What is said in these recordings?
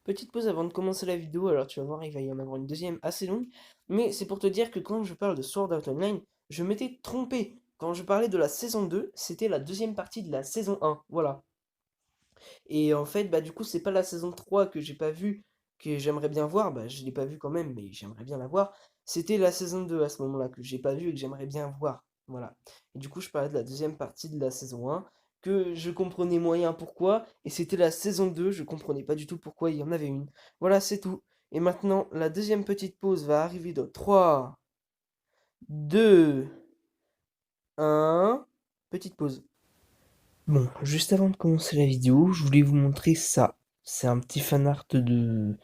Petite pause avant de commencer la vidéo, alors tu vas voir, il va y en avoir une deuxième assez longue, mais c'est pour te dire que quand je parle de Sword Art Online, je m'étais trompé. Quand je parlais de la saison 2, c'était la deuxième partie de la saison 1, voilà. Et en fait, bah du coup, c'est pas la saison 3 que j'ai pas vue, que j'aimerais bien voir, bah je l'ai pas vue quand même, mais j'aimerais bien la voir. C'était la saison 2 à ce moment-là que j'ai pas vue et que j'aimerais bien voir, voilà. Et du coup, je parlais de la deuxième partie de la saison 1, que je comprenais moyen pourquoi, et c'était la saison 2, je comprenais pas du tout pourquoi il y en avait une. Voilà, c'est tout. Et maintenant, la deuxième petite pause va arriver dans 3, 2, 1, petite pause. Bon, juste avant de commencer la vidéo, je voulais vous montrer ça. C'est un petit fanart de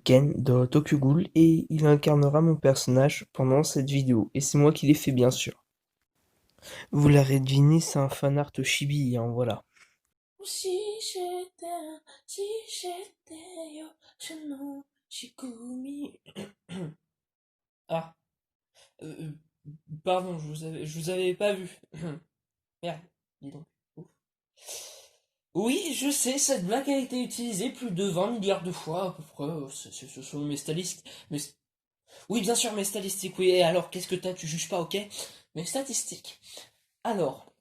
Ken dans Tokyo Ghoul et il incarnera mon personnage pendant cette vidéo. Et c'est moi qui l'ai fait bien sûr. Vous l'aurez deviné, c'est un fanart chibi, hein, voilà. Si j'étais, si j'étais Yoshino Shikumi. Ah, euh, euh, pardon, je vous avais pas vu. Merde, dis donc. Ouf. Oui, je sais, cette blague a été utilisée plus de 20 milliards de fois à peu près. Ce sont mes statistiques. Oui, bien sûr, mes statistiques. Oui, et alors, qu'est-ce que t'as? Tu juges pas, ok? Mes statistiques. Alors,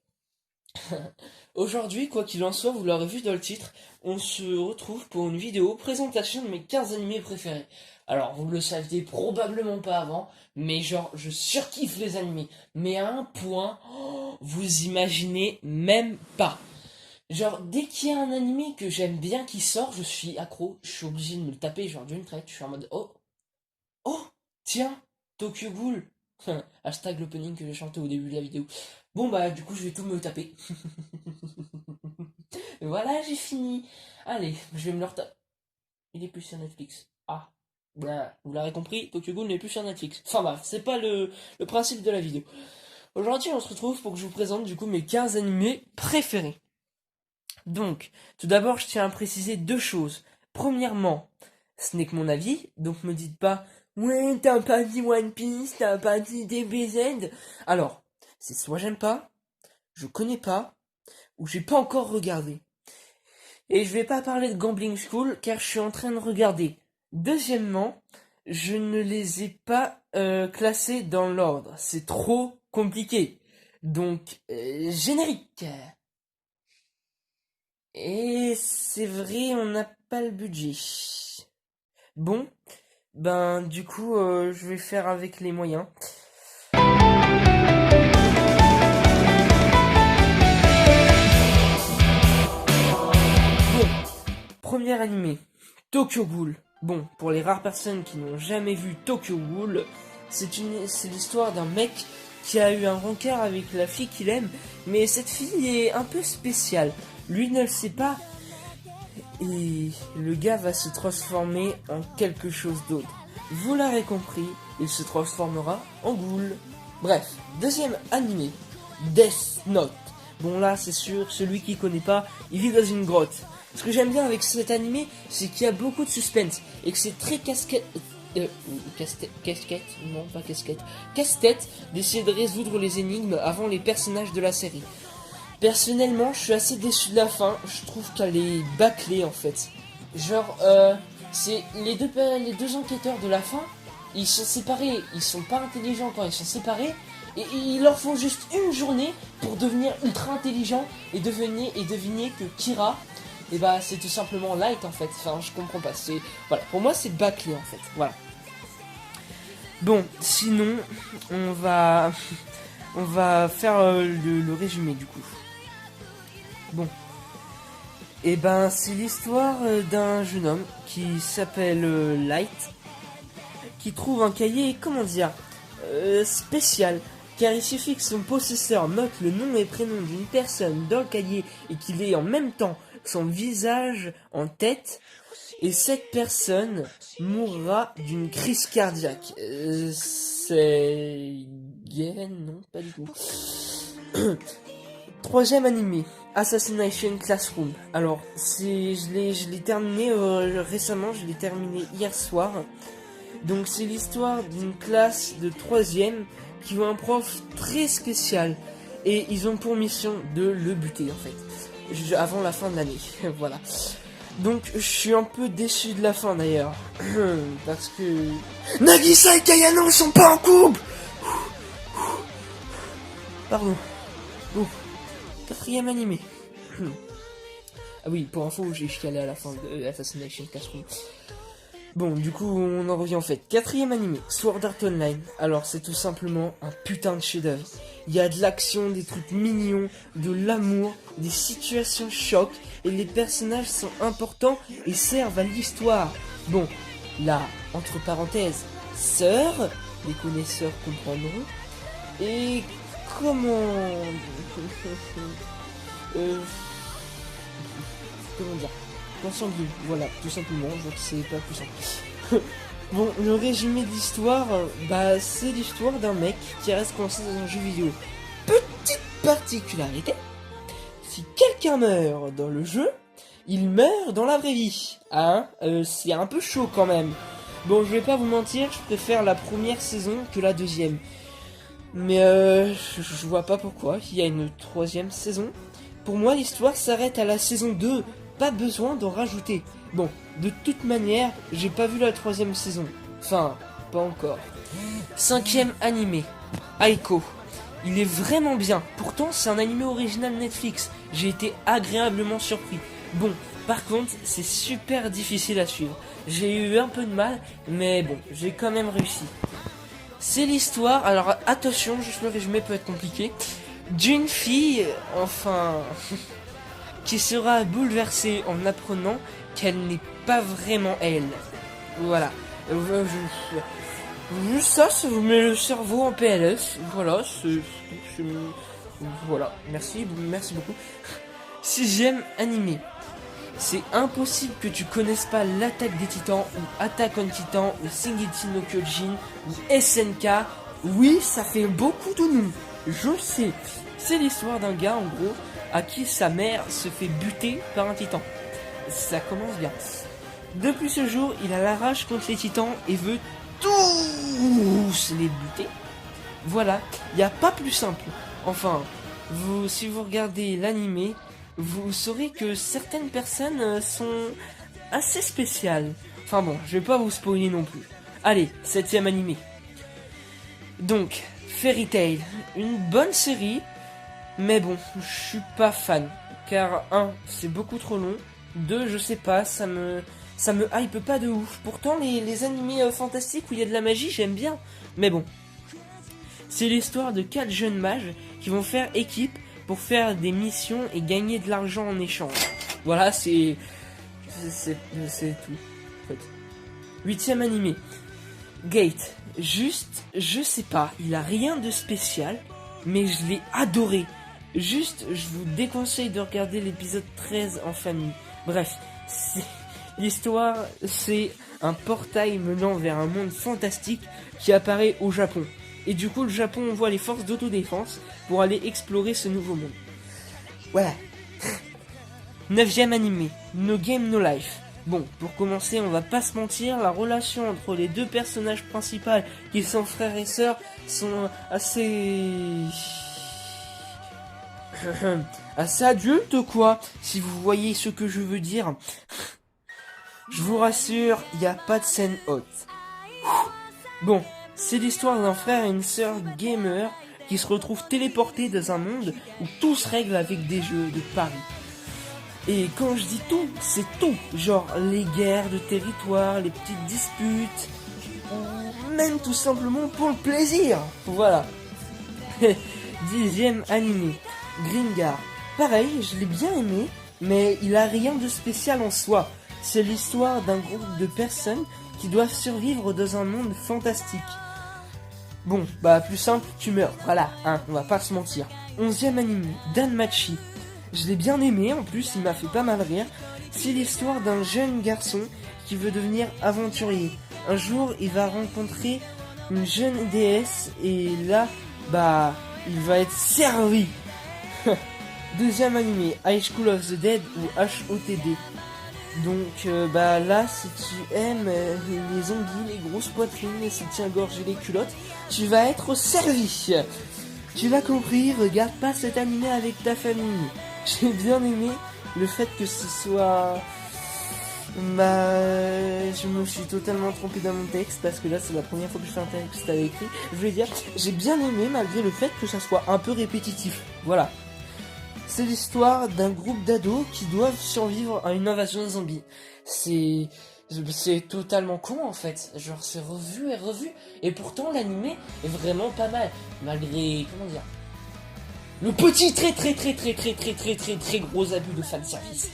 aujourd'hui, quoi qu'il en soit, vous l'aurez vu dans le titre, on se retrouve pour une vidéo présentation de mes 15 animés préférés. Alors, vous le saviez probablement pas avant, mais genre, je surkiffe les animés. Mais à un point, vous imaginez même pas. Genre, dès qu'il y a un animé que j'aime bien qui sort, je suis accro, je suis obligé de me le taper, genre d'une traite, je suis en mode oh, oh, tiens, Tokyo Ghoul. Hashtag l'opening que j'ai chanté au début de la vidéo. Bon bah du coup je vais tout me taper. Voilà, j'ai fini. Allez, je vais me le retaper. Il est plus sur Netflix. Ah, bah, vous l'aurez compris, Tokyo Ghoul n'est plus sur Netflix. Enfin bref, c'est pas le principe de la vidéo. Aujourd'hui on se retrouve pour que je vous présente du coup mes 15 animés préférés. Donc, tout d'abord, je tiens à préciser deux choses. Premièrement, ce n'est que mon avis, donc me dites pas ouais, t'as pas dit One Piece, t'as pas dit DBZ. Alors, c'est soit j'aime pas, je connais pas, ou j'ai pas encore regardé. Et je vais pas parler de Gambling School car je suis en train de regarder. Deuxièmement, je ne les ai pas classés dans l'ordre. C'est trop compliqué. Donc, générique. Et c'est vrai, on n'a pas le budget. Bon, ben du coup, je vais faire avec les moyens. Bon, premier animé, Tokyo Ghoul. Bon, pour les rares personnes qui n'ont jamais vu Tokyo Ghoul, c'est l'histoire d'un mec qui a eu un rencard avec la fille qu'il aime, mais cette fille est un peu spéciale. Lui ne le sait pas, et le gars va se transformer en quelque chose d'autre. Vous l'avez compris, il se transformera en ghoul. Bref, deuxième animé, Death Note. Bon là, c'est sûr, celui qui connaît pas, il vit dans une grotte. Ce que j'aime bien avec cet animé, c'est qu'il y a beaucoup de suspense et que c'est très casquette. Casquette, non pas casquette, casse-tête d'essayer de résoudre les énigmes avant les personnages de la série. Personnellement, je suis assez déçu de la fin. Je trouve qu'elle est bâclée en fait. Genre, c'est les deux enquêteurs de la fin. Ils sont séparés. Ils sont pas intelligents quand ils sont séparés. Et ils leur font juste une journée pour devenir ultra intelligents et deviner que Kira, et bah c'est tout simplement Light en fait. Enfin, je comprends pas. C'est voilà. Pour moi, c'est bâclé en fait. Voilà. Bon, sinon, on va faire le résumé du coup. Bon, et ben c'est l'histoire d'un jeune homme qui s'appelle Light, qui trouve un cahier, comment dire, spécial, car il suffit que son possesseur note le nom et prénom d'une personne dans le cahier et qu'il ait en même temps son visage en tête, et cette personne mourra d'une crise cardiaque. C'est gay, non, pas du tout. Troisième animé, Assassination Classroom. Alors, je l'ai terminé récemment, je l'ai terminé hier soir. Donc c'est l'histoire d'une classe de troisième qui ont un prof très spécial et ils ont pour mission de le buter en fait, avant la fin de l'année. Voilà. Donc je suis un peu déçu de la fin d'ailleurs. Parce que... Nagisa et Kayano sont pas en couple. Pardon. Bon. 4e animé. Ah oui, pour info, j'ai chialé à la fin de Assassination Classroom. Bon, du coup, on en revient en fait. 4e animé, Sword Art Online. Alors, c'est tout simplement un putain de chef-d'œuvre. Il y a de l'action, des trucs mignons, de l'amour, des situations chocs, et les personnages sont importants et servent à l'histoire. Bon, là, entre parenthèses, sœur, les connaisseurs comprendront. Et comment... comment dire, consanguine, voilà, tout simplement, donc c'est pas plus simple. Bon, le résumé de l'histoire, bah c'est l'histoire d'un mec qui reste coincé dans un jeu vidéo. Petite particularité, si quelqu'un meurt dans le jeu, il meurt dans la vraie vie. Hein, c'est un peu chaud quand même. Bon, je vais pas vous mentir, je préfère la première saison que la deuxième. Mais je vois pas pourquoi, il y a une 3e saison. Pour moi, l'histoire s'arrête à la saison 2. Pas besoin d'en rajouter. Bon, de toute manière, j'ai pas vu la 3e saison. Enfin, pas encore. 5e animé, Aiko. Il est vraiment bien. Pourtant, c'est un animé original Netflix. J'ai été agréablement surpris. Bon, par contre, c'est super difficile à suivre. J'ai eu un peu de mal, mais bon, j'ai quand même réussi. C'est l'histoire, alors attention, juste le résumé peut être compliqué, d'une fille, enfin, qui sera bouleversée en apprenant qu'elle n'est pas vraiment elle. Voilà. Juste ça vous met le cerveau en PLS. Voilà, voilà, merci beaucoup. 6e animé. C'est impossible que tu connaisses pas l'Attaque des Titans, ou Attack on Titan, ou Shingeki no Kyojin, ou SNK. Oui, ça fait beaucoup de noms, je le sais. C'est l'histoire d'un gars, en gros, à qui sa mère se fait buter par un titan. Ça commence bien. Depuis ce jour, il a la rage contre les titans et veut tous les buter. Voilà, il n'y a pas plus simple. Enfin, si vous regardez l'animé, vous saurez que certaines personnes sont assez spéciales. Enfin bon, je vais pas vous spoiler non plus. Allez, 7e animé. Donc, Fairy Tail, une bonne série, mais bon, je suis pas fan. Car 1, c'est beaucoup trop long. 2, je sais pas, ça me hype pas de ouf. Pourtant, les animés fantastiques où il y a de la magie, j'aime bien. Mais bon. C'est l'histoire de 4 jeunes mages qui vont faire équipe pour faire des missions et gagner de l'argent en échange. Voilà, c'est tout. En fait. 8e animé. Gate. Juste, je sais pas, il a rien de spécial, mais je l'ai adoré. Juste, je vous déconseille de regarder l'épisode 13 en famille. Bref, l'histoire, c'est un portail menant vers un monde fantastique qui apparaît au Japon. Et du coup, le Japon envoie les forces d'autodéfense pour aller explorer ce nouveau monde. Voilà. 9e animé, No Game No Life. Bon, pour commencer, on va pas se mentir, la relation entre les deux personnages principaux, qui sont frères et sœurs, sont assez adultes, quoi, si vous voyez ce que je veux dire. Je vous rassure, il n'y a pas de scène haute. Bon, c'est l'histoire d'un frère et une sœur gamer qui se retrouvent téléportés dans un monde où tout se règle avec des jeux de paris. Et quand je dis tout, c'est tout. Genre les guerres de territoire, les petites disputes, ou même tout simplement pour le plaisir. Voilà. 10e animé, Gringar. Pareil, je l'ai bien aimé, mais il a rien de spécial en soi. C'est l'histoire d'un groupe de personnes qui doivent survivre dans un monde fantastique. Bon, bah plus simple, tu meurs. Voilà, hein, on va pas se mentir. 11e animé, Danmachi. Je l'ai bien aimé, en plus il m'a fait pas mal rire. C'est l'histoire d'un jeune garçon qui veut devenir aventurier. Un jour, il va rencontrer une jeune déesse et là, bah, il va être servi. 2e animé, High School of the Dead ou HOTD. Donc, bah là, si tu aimes les zombies, les grosses poitrines, les soutiens-gorge et les culottes, tu vas être servi. Tu l'as compris, regarde pas cet animé avec ta famille. J'ai bien aimé le fait que ce soit Je me suis totalement trompé dans mon texte parce que là c'est la première fois que je fais un texte à l'écrit. Je voulais dire, j'ai bien aimé malgré le fait que ça soit un peu répétitif. Voilà. C'est l'histoire d'un groupe d'ados qui doivent survivre à une invasion zombie. C'est c'est totalement con en fait. Genre c'est revu et revu et pourtant l'animé est vraiment pas mal malgré comment dire le petit très gros abus de fanservice.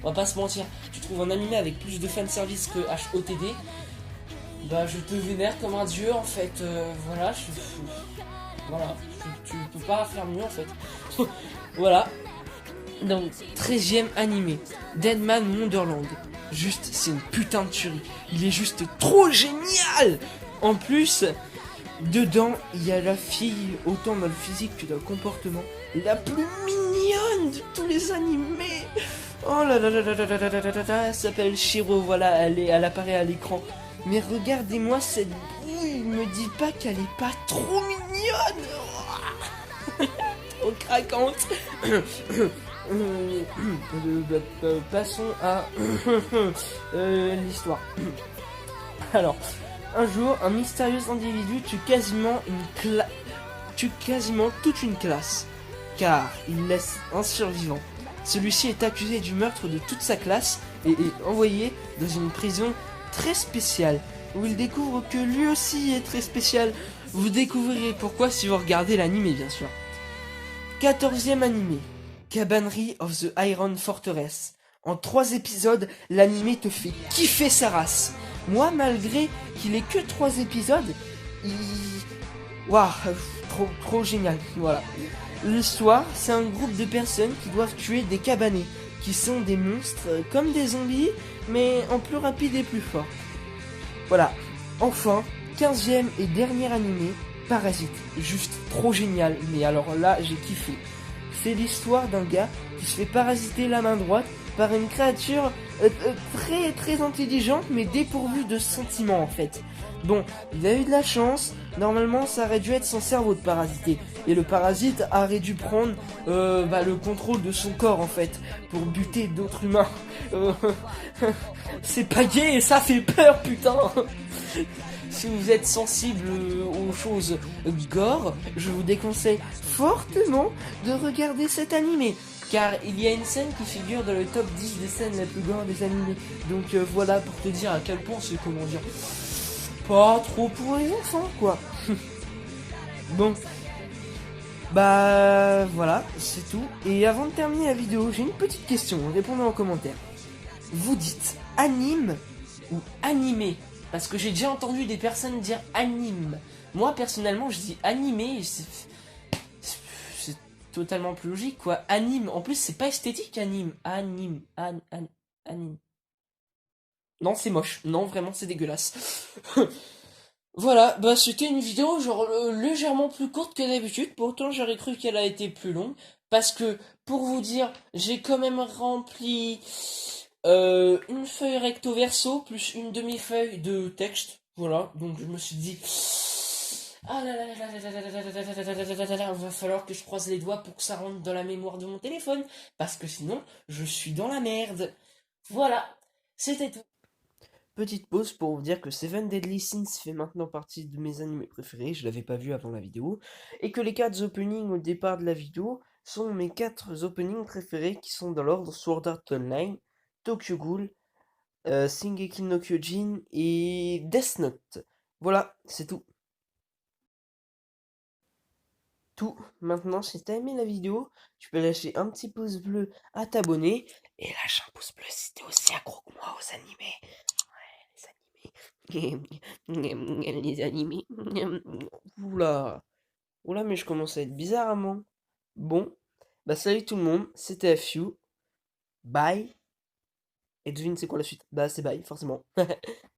On va pas se mentir, tu trouves un animé avec plus de fanservice que HOTD, bah je te vénère comme un dieu en fait, voilà, voilà, tu peux pas faire mieux en fait. Voilà, donc 13e animé, Deadman Wonderland. Juste, c'est une putain de tuerie. Il est juste trop génial. En plus, dedans, il y a la fille, autant dans le physique que dans le comportement, la plus mignonne de tous les animés. Oh là là là là là là là là là là, elle s'appelle Shiro, voilà, elle apparaît à l'écran. Mais regardez-moi cette bouille, me dis pas qu'elle est pas trop mignonne. Trop craquante. Passons à l'histoire. Alors, un jour, un mystérieux individu tue quasiment toute une classe, car il laisse un survivant. Celui-ci est accusé du meurtre de toute sa classe et est envoyé dans une prison très spéciale, où il découvre que lui aussi est très spécial. Vous découvrirez pourquoi si vous regardez l'animé, bien sûr. 14e animé, Cabannerie of the Iron Fortress. En 3 épisodes, l'animé te fait kiffer sa race. Moi, malgré qu'il ait que 3 épisodes, il... Waouh, trop génial, voilà. L'histoire, c'est un groupe de personnes qui doivent tuer des cabanés, qui sont des monstres comme des zombies, mais en plus rapide et plus fort. Voilà. Enfin, 15e et dernier animé, Parasite. Juste trop génial, mais alors là, j'ai kiffé. C'est l'histoire d'un gars qui se fait parasiter la main droite par une créature très intelligente, mais dépourvue de sentiments en fait. Bon, il a eu de la chance, normalement ça aurait dû être son cerveau de parasiter. Et le parasite aurait dû prendre le contrôle de son corps en fait, pour buter d'autres humains. C'est pas gay et ça fait peur putain. Si vous êtes sensible aux choses gore, je vous déconseille fortement de regarder cet animé. Car il y a une scène qui figure dans le top 10 des scènes les plus gore des animés. Donc voilà pour te dire à quel point c'est comment dire. Pas trop pour les enfants quoi. Bon. Bah voilà, c'est tout. Et avant de terminer la vidéo, j'ai une petite question, répondez en commentaire. Vous dites anime ou animé? Parce que j'ai déjà entendu des personnes dire anime. Moi personnellement je dis animé, c'est totalement plus logique quoi. Anime, en plus c'est pas esthétique anime. Anime. Non c'est moche, non vraiment c'est dégueulasse. Voilà, bah c'était une vidéo genre légèrement plus courte que d'habitude, pourtant j'aurais cru qu'elle a été plus longue, parce que pour vous dire, j'ai quand même rempli une feuille recto verso plus une demi-feuille de texte, voilà, donc je me suis dit, ah là là là là là là là là là là là là là là là, va falloir que je croise les doigts pour que ça rentre dans la mémoire de mon téléphone, parce que sinon je suis dans la merde. Voilà, c'était tout. Petite pause pour vous dire que Seven Deadly Sins fait maintenant partie de mes animés préférés, je l'avais pas vu avant la vidéo, et que les 4 openings au départ de la vidéo sont mes 4 openings préférés qui sont dans l'ordre Sword Art Online, Tokyo Ghoul, Shingeki no Kyojin et Death Note. Voilà, c'est tout. Tout. Maintenant, si t'as aimé la vidéo, tu peux lâcher un petit pouce bleu à t'abonner, et lâche un pouce bleu si t'es aussi accro que moi aux animés. Les animés. Les animés. Oula. Oula, mais je commence à être bizarrement. Bon. Bah, salut tout le monde. C'était FU. Bye. Et devine, c'est quoi la suite? Bah, c'est bye, forcément.